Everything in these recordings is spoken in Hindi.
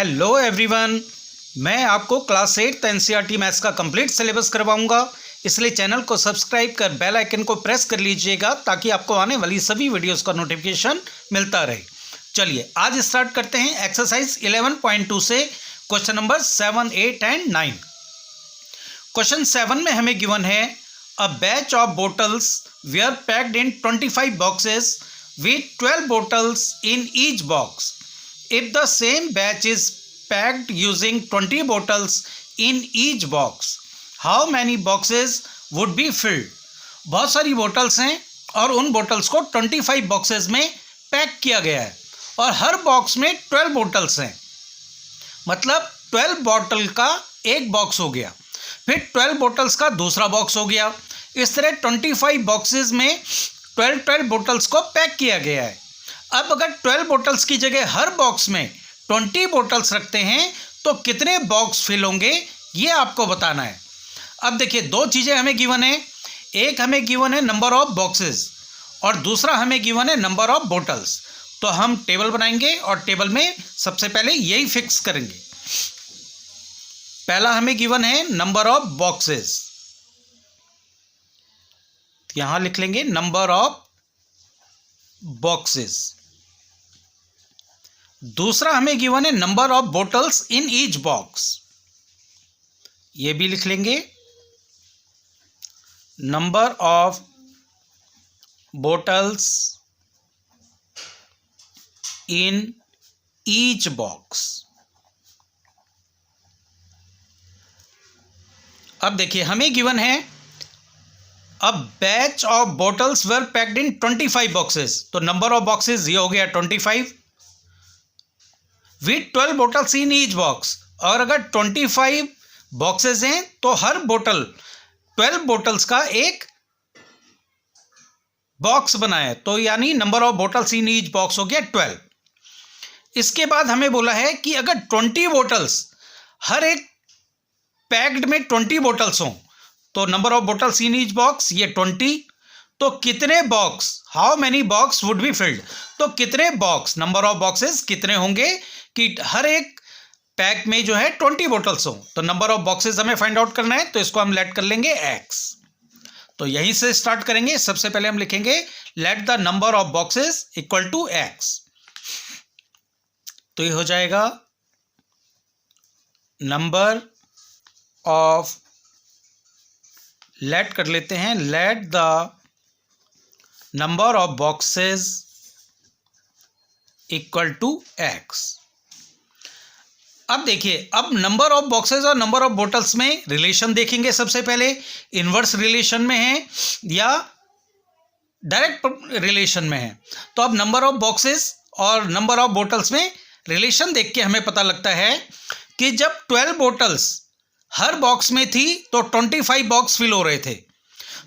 हेलो एवरीवन, मैं आपको क्लास 8 एनसीईआरटी मैथ्स का कंप्लीट सिलेबस करवाऊंगा। इसलिए चैनल को सब्सक्राइब कर बेल आइकन को प्रेस कर लीजिएगा ताकि आपको आने वाली सभी वीडियोस का नोटिफिकेशन मिलता रहे। चलिए आज स्टार्ट करते हैं एक्सरसाइज 11.2 से क्वेश्चन नंबर 7, 8 एंड 9। क्वेश्चन 7 में हमें गिवन है a batch of bottles were packed in 25 boxes with 12 bottles in each box. If the same batch is packed using 20 bottles in each box, how many boxes would be filled? बहुत सारी बोटल्स हैं और उन बोटल्स को 25 बॉक्सेस में पैक किया गया है और हर बॉक्स में 12 बोटल्स हैं, मतलब 12 बॉटल का एक बॉक्स हो गया, फिर 12 बोटल्स का दूसरा बॉक्स हो गया। इस तरह 25 बॉक्सेस में 12 बोटल्स को पैक किया गया है। अब अगर 12 बोटल्स की जगह हर बॉक्स में 20 बोटल्स रखते हैं तो कितने बॉक्स फिल होंगे, ये आपको बताना है। अब देखिए, दो चीज़ें हमें गिवन है, एक हमें गिवन है नंबर ऑफ बॉक्सेस और दूसरा हमें गिवन है नंबर ऑफ बोटल्स। तो हम टेबल बनाएंगे और टेबल में सबसे पहले यही फिक्स करेंगे। पहला हमें गिवन है नंबर ऑफ बॉक्सेस, यहां लिख लेंगे नंबर ऑफ बॉक्सेस। दूसरा हमें गिवन है number of bottles in each box, ये भी लिख लेंगे number of bottles in each box. अब देखिए, हमें गिवन है अब batch of bottles were packed in 25 boxes, तो नंबर ऑफ बॉक्सेस ये हो गया 25 with 12 bottles in each box. और अगर 25 बॉक्सेस हैं तो हर बोटल 12 बोटल्स का एक बॉक्स बनाए, तो यानी number of bottles in each box हो गया 12। इसके बाद हमें बोला है कि अगर 20 बोटल्स, हर एक पैक्ड में 20 बोटल्स हों, तो number of bottles in each box ये 20, तो कितने box, how many box would be filled, तो कितने बॉक्स, नंबर ऑफ बॉक्सेस कितने होंगे कि हर एक पैक में जो है 20 बोटल्स हो। तो नंबर ऑफ बॉक्सेस हमें फाइंड आउट करना है, तो इसको हम लेट कर लेंगे x। तो यहीं से स्टार्ट करेंगे। सबसे पहले हम लिखेंगे let the number of boxes equal to x, तो ये हो जाएगा नंबर ऑफ, लेट कर लेते हैं, let the number of boxes equal to x। अब देखिए, अब नंबर ऑफ बॉक्सेस और नंबर ऑफ बोटल्स में रिलेशन देखेंगे। सबसे पहले इनवर्स रिलेशन में है या डायरेक्ट रिलेशन में है। तो अब नंबर ऑफ बॉक्सेस और नंबर ऑफ बोटल्स में रिलेशन देख के हमें पता लगता है कि जब 12 बोटल्स हर बॉक्स में थी तो 25 बॉक्स फिल हो रहे थे।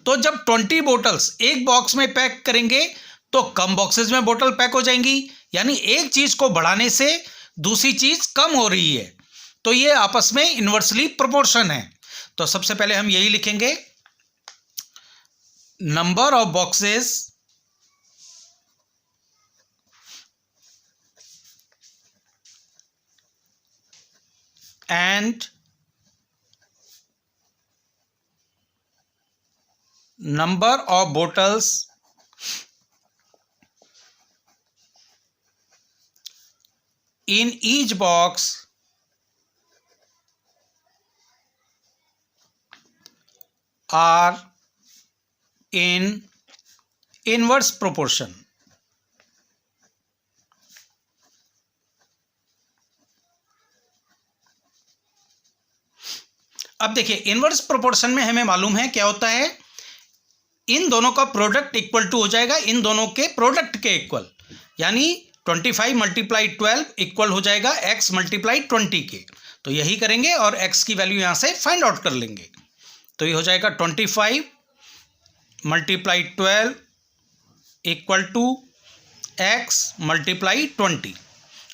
तो जब 20 बोटल्स एक बॉक्स में पैक करेंगे तो कम बॉक्सेस में बोतल पैक हो जाएंगी, यानी एक चीज को बढ़ाने से दूसरी चीज कम हो रही है। तो ये आपस में इनवर्सली प्रोपोर्शन है। तो सबसे पहले हम यही लिखेंगे number of boxes and number of bottles in each box are in inverse proportion। अब देखिए, इनवर्स प्रोपोर्शन में हमें मालूम है क्या होता है, इन दोनों का प्रोडक्ट इक्वल टू हो जाएगा इन दोनों के प्रोडक्ट के इक्वल, यानी 25 मल्टीप्लाई 12 इक्वल हो जाएगा x मल्टीप्लाई 20 के। तो यही करेंगे और x की वैल्यू यहाँ से फाइंड आउट कर लेंगे। तो ये हो जाएगा 25 multiply 12 equal to x multiply 20।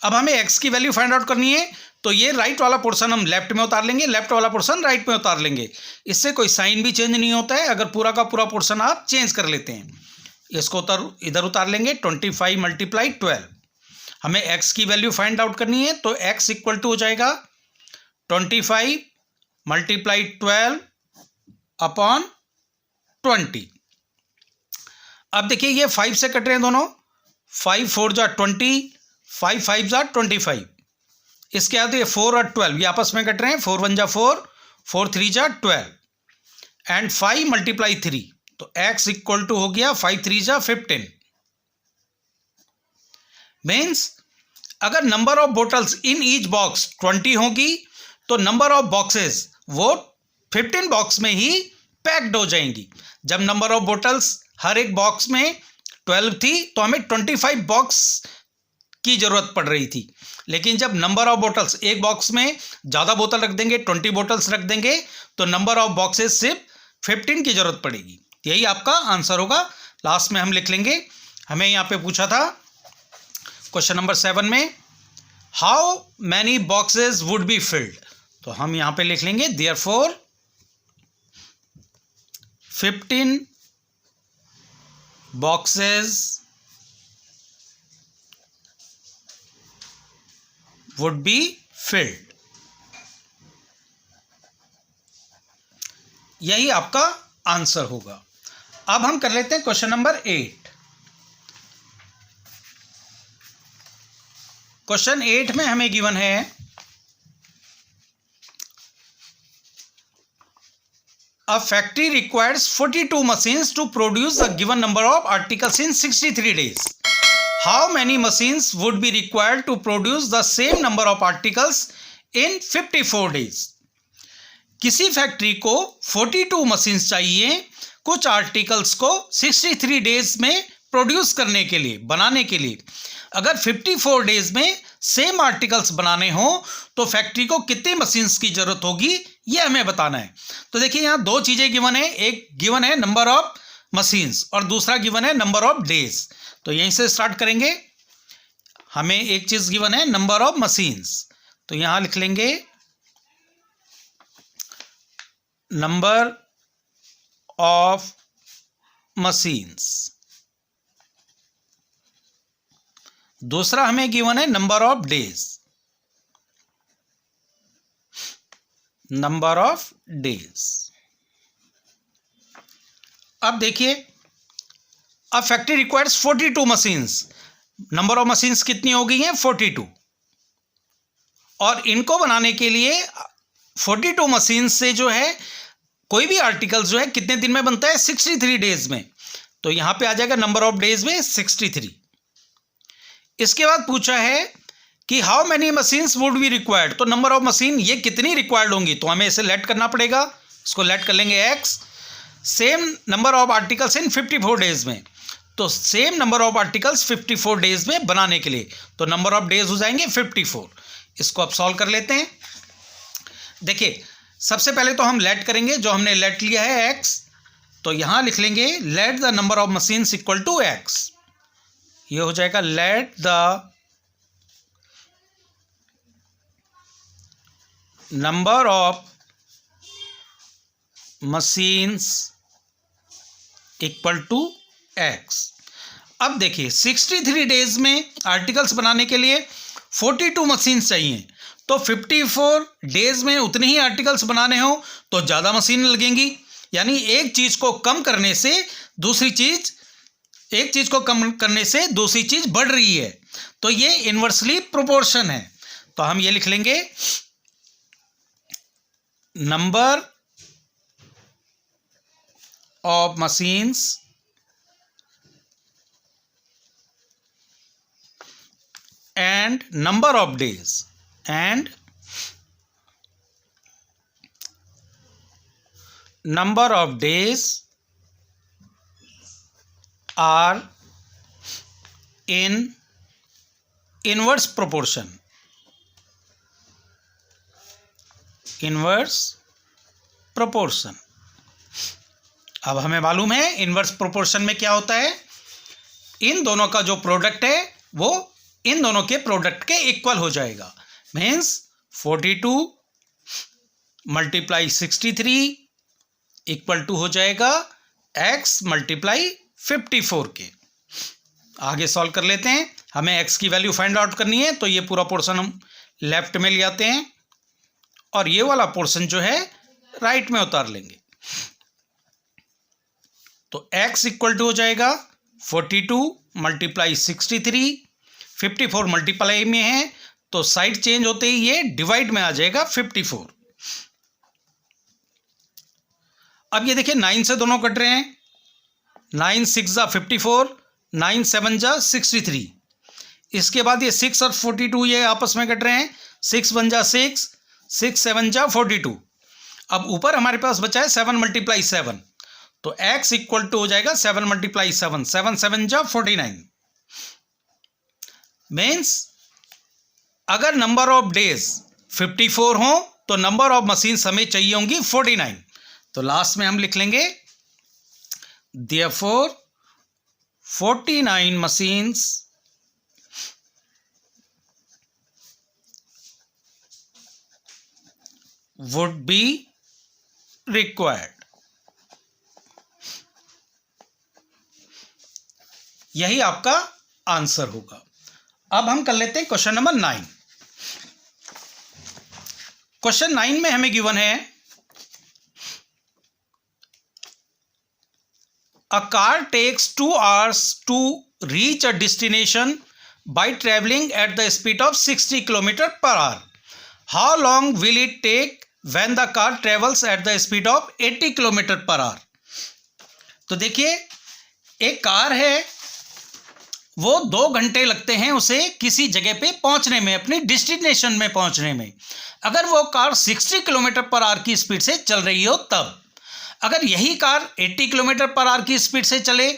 अब हमें x की वैल्यू फाइंड आउट करनी है, तो ये राइट वाला पोर्शन हम लेफ्ट में उतार लेंगे, लेफ्ट वाला पोर्शन राइट में उतार लेंगे। इससे कोई साइन भी चेंज नहीं होता है अगर पूरा का पूरा पोर्शन आप चेंज कर लेते हैं। इसको इधर उतार लेंगे, 25 मल्टीप्लाई 12। हमें x की वैल्यू फाइंड आउट करनी है, तो x इक्वल टू हो जाएगा 25 मल्टीप्लाई 12 अपॉन 20। अब देखिए ये 5 से कट रहे हैं दोनों, 5 4 जा 20, 5 5 जा 25। इसके बाद ये 4 और 12 ये आपस में कट रहे हैं, 4 1 जा 4, 4 3 जा 12 एंड 5 मल्टीप्लाई 3, तो x इक्वल टू हो गया 5 3 जा 15। मीन्स अगर number of bottles in each box 20 होगी तो नंबर ऑफ बॉक्सेस वो 15 बॉक्स में ही पैक्ड हो जाएंगी। जब नंबर ऑफ बोटल्स हर एक बॉक्स में 12 थी तो हमें 25 बॉक्स की जरूरत पड़ रही थी, लेकिन जब नंबर ऑफ बोटल्स एक बॉक्स में ज़्यादा बोतल रख देंगे, 20 बोटल्स रख देंगे, तो नंबर ऑफ बॉक्सेस सिर्फ 15 की जरूरत पड़ेगी। यही आपका आंसर होगा। लास्ट में हम लिख लेंगे, हमें यहाँ पे पूछा था क्वेश्चन नंबर 7 में how many boxes would be filled, तो हम यहाँ पे लिख लेंगे therefore 15 boxes would be filled। यही आपका आंसर होगा। अब हम कर लेते हैं क्वेश्चन नंबर 8। क्वेश्चन 8 में हमें गिवन है A factory requires 42 machines to produce the given number of articles in 63 days. How many machines would be required to produce the same number of articles in 54 days? किसी फैक्ट्री को 42 मशीन्स चाहिए कुछ आर्टिकल्स को 63 डेज में प्रोड्यूस करने के लिए, बनाने के लिए। अगर 54 डेज में सेम आर्टिकल्स बनाने हो तो फैक्ट्री को कितनी मशीन्स की जरूरत होगी ये हमें बताना है। तो देखिए यहाँ दो चीजें गिवन है, एक गिवन है नंबर ऑफ मशीन्स और दूसरा गिवन है नंबर ऑफ डेज। तो यहीं से स्टार्ट करेंगे। हमें एक चीज गिवन है नंबर ऑफ मशीन्स, तो यहां लिख लेंगे नंबर ऑफ मशीन्स। दूसरा हमें गिवन है number of days, number of days. अब देखिए अब factory requires 42 machines, number of machines कितनी हो गई हैं 42, और इनको बनाने के लिए 42 मशीन्स से जो है कोई भी आर्टिकल जो है कितने दिन में बनता है 63 डेज में। तो यहां पे आ जाएगा नंबर ऑफ डेज में 63। इसके बाद पूछा है कि how many machines would be required, तो नंबर ऑफ मशीन ये कितनी रिक्वायर्ड होंगी, तो हमें इसे लेट करना पड़ेगा। इसको लेट कर लेंगे x, same number of articles in 54 days में, तो same number of articles 54 days में बनाने के लिए, तो नंबर ऑफ डेज हो जाएंगे 54। इसको अब सॉल्व कर लेते हैं। देखिए सबसे पहले तो हम लेट करेंगे, जो हमने लेट लिया है x, तो यहां लिख लेंगे let the number of machines equal to x। ये हो जाएगा let the number of machines equal to x। अब देखिए 63 डेज में आर्टिकल्स बनाने के लिए 42 मशीन्स चाहिए, तो 54 डेज में उतने ही आर्टिकल्स बनाने हो तो ज़्यादा मशीन लगेंगी, यानी एक चीज़ को कम करने से दूसरी चीज़, एक चीज़ को कम करने से दूसरी चीज़ बढ़ रही है, तो ये इन्वर्सली प्रोपोर्शन है। तो हम ये लिख लेंगे number of machines and number of days and number of days are in inverse proportion, inverse proportion। अब हमें मालूम है इनवर्स प्रोपोर्शन में क्या होता है, इन दोनों का जो प्रोडक्ट है वो इन दोनों के प्रोडक्ट के इक्वल हो जाएगा। मीन्स 42 मल्टीप्लाई 63 इक्वल टू हो जाएगा x मल्टीप्लाई 54 के। आगे सॉल्व कर लेते हैं। हमें x की वैल्यू फाइंड आउट करनी है, तो ये पूरा पोर्शन हम लेफ्ट में ले आते हैं और ये वाला पोर्शन जो है राइट में उतार लेंगे। तो x इक्वल टू हो जाएगा 42 मल्टीप्लाई 63, 54 मल्टीप्लाई में है तो साइड चेंज होते ही ये डिवाइड में आ जाएगा 54। अब ये देखिए 9 से दोनों कट रहे हैं, 9 6 जा 54, 9 7 जा 63। इसके बाद ये 6 और 42 ये आपस में कट रहे हैं, 6 1 जा 6, 6 7 जा 42। अब ऊपर हमारे पास बचा है 7 मल्टीप्लाई 7, तो x इक्वल टू हो जाएगा 7 मल्टीप्लाई 7, 7 7 जा 49। मीन्स अगर नंबर ऑफ डेज 54 हो तो नंबर ऑफ मशीन्स हमें चाहिए होंगी 49। तो लास्ट में हम लिख लेंगे therefore 49 machines would be required। यही आपका आंसर होगा। अब हम कर लेते हैं क्वेश्चन नंबर 9। क्वेश्चन 9 में हमें गिवन है a car takes 2 hours to reach a destination by traveling at the speed of 60 km/h. How long will it take when the car travels at the speed of 80 km/h? तो देखिए एक कार है, वो 2 घंटे लगते हैं उसे किसी जगह पे पहुंचने में, अपनी डेस्टिनेशन में पहुंचने में। अगर वो कार 60 km/h की स्पीड से चल रही हो तब। अगर यही कार 80 km/h की स्पीड से चले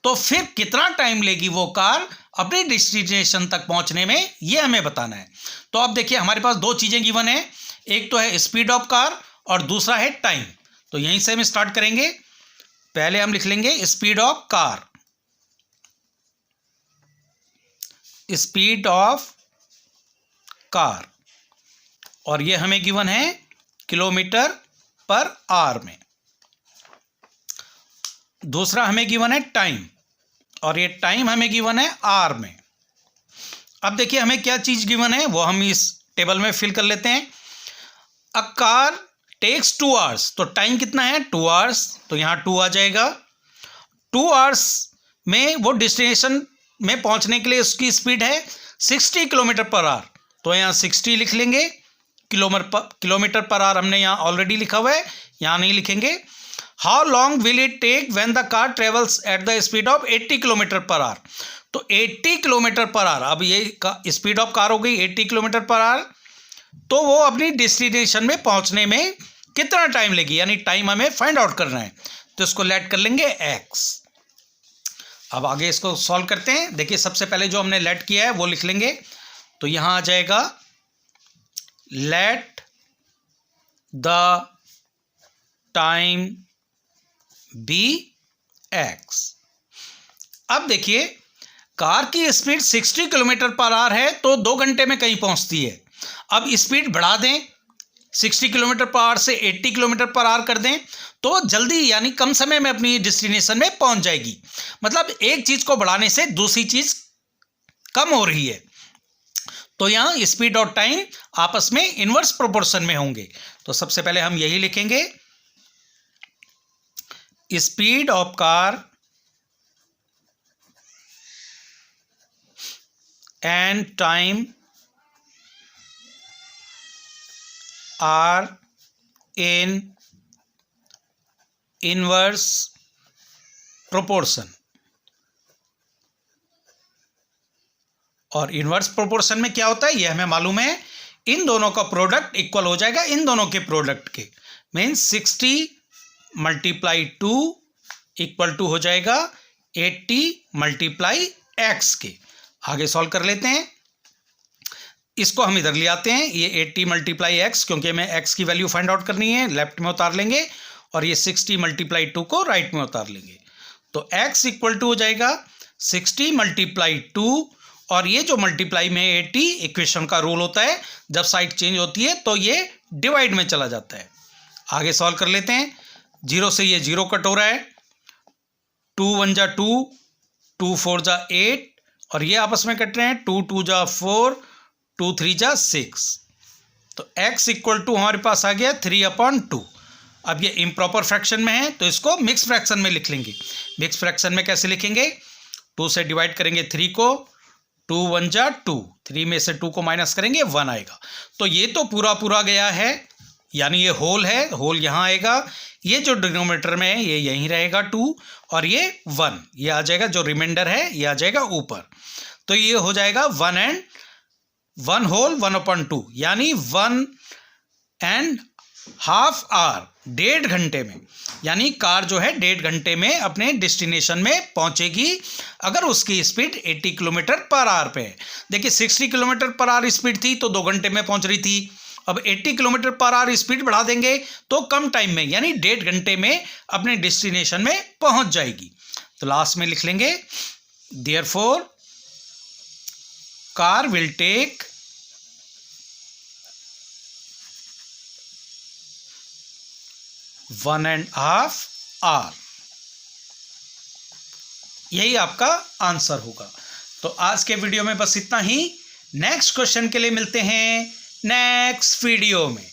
तो फिर कितना टाइम लेगी वो कार अपनी डेस्टिनेशन तक पहुंचने में, ये हमें बताना है। तो अब देखिए हमारे पास 2 चीज़ें गिवन है, एक तो है स्पीड ऑफ कार और दूसरा है टाइम। तो यहीं से हम स्टार्ट करेंगे। पहले हम लिख लेंगे speed of car, speed of car, और ये हमें गिवन है km/h में। दूसरा हमें गिवन है टाइम, और ये टाइम हमें गिवन है आर में। अब देखिए हमें क्या चीज़ गिवन है वो हम इस टेबल में फिल कर लेते हैं। अ कार टेक्स 2 hours, तो टाइम कितना है 2 hours, तो यहाँ 2 आ जाएगा। 2 hours में वो डेस्टिनेशन में पहुँचने के लिए उसकी स्पीड है 60 km/h, तो यहाँ 60 लिख लेंगे। km/h हमने यहाँ ऑलरेडी लिखा हुआ है, यहाँ नहीं लिखेंगे। How long will it take when the car travels at the speed of 80 km/h? तो 80 km/h, अब ये स्पीड ऑफ कार हो गई 80 km/h, तो वो अपनी डेस्टिनेशन में पहुंचने में कितना टाइम लेगी, यानी टाइम हमें फाइंड आउट करना है। तो इसको लेट कर लेंगे x। अब आगे इसको सॉल्व करते हैं। देखिए सबसे पहले जो हमने लेट किया है वो लिख लेंगे। तो यहाँ आ जाएगा let the time be x। अब देखिए कार की स्पीड 60 km/h है तो 2 घंटे में कहीं पहुंचती है। अब स्पीड बढ़ा दें, 60 km/h से 80 km/h कर दें तो जल्दी यानी कम समय में अपनी डेस्टिनेशन में पहुंच जाएगी। मतलब एक चीज को बढ़ाने से दूसरी चीज कम हो रही है। तो यहाँ स्पीड और टाइम आपस में इनवर्स प्रोपोर्शन में होंगे। तो सबसे पहले हम यही लिखेंगे, speed of car and time are in inverse proportion. और इनवर्स प्रोपोर्शन में क्या होता है ये हमें मालूम है, इन दोनों का प्रोडक्ट इक्वल हो जाएगा इन दोनों के प्रोडक्ट के। मीन्स 60 मल्टीप्लाई 2 इक्वल टू हो जाएगा 80 मल्टीप्लाई x के। आगे सॉल्व कर लेते हैं। इसको हम इधर ले आते हैं, ये 80 मल्टीप्लाई x, क्योंकि हमें x की वैल्यू फाइंड आउट करनी है, लेफ्ट में उतार लेंगे, और ये 60 मल्टीप्लाई 2 को राइट में उतार लेंगे। तो x इक्वल टू हो जाएगा 60 मल्टीप्लाई 2, और ये जो मल्टीप्लाई में 80 इक्वेशन का रूल होता है, जब साइड चेंज होती है तो ये डिवाइड में चला जाता है। आगे सॉल्व कर लेते हैं। 0 से ये 0 कट हो रहा है, 2 1 जा 2, 2 4 जा 8, और ये आपस में कट रहे हैं, 2 2 जा 4, 2 3 जा 6। तो x इक्वल टू हमारे पास आ गया 3/2। अब ये इम्प्रॉपर फ्रैक्शन में है तो इसको मिक्स फ्रैक्शन में लिख लेंगे। मिक्स फ्रैक्शन में कैसे लिखेंगे, 2 से डिवाइड करेंगे 3 को, 2 1 जा 2, 3 में से 2 को माइनस करेंगे 1 आएगा। तो ये तो पूरा गया है, यानी ये होल है, होल यहाँ आएगा। ये जो डिनोमिनेटर में है ये यहीं रहेगा 2, और ये 1, ये आ जाएगा, जो रिमाइंडर है ये आ जाएगा ऊपर। तो ये हो जाएगा 1 होल 1/2, यानी 1.5 आवर, 1.5 घंटे में। यानी कार जो है 1.5 घंटे में अपने डेस्टिनेशन में पहुंचेगी अगर उसकी स्पीड 80 किलोमीटर पर आवर पे है। देखिए 60 किलोमीटर पर आवर स्पीड थी तो 2 घंटे में पहुंच रही थी। अब 80 किलोमीटर पर आवर स्पीड बढ़ा देंगे तो कम टाइम में, यानी 1.5 घंटे में अपने डेस्टिनेशन में पहुंच जाएगी। तो लास्ट में लिख लेंगे therefore car will take 1.5 hour. यही आपका आंसर होगा। तो आज के वीडियो में बस इतना ही। नेक्स्ट क्वेश्चन के लिए मिलते हैं नेक्स्ट वीडियो में।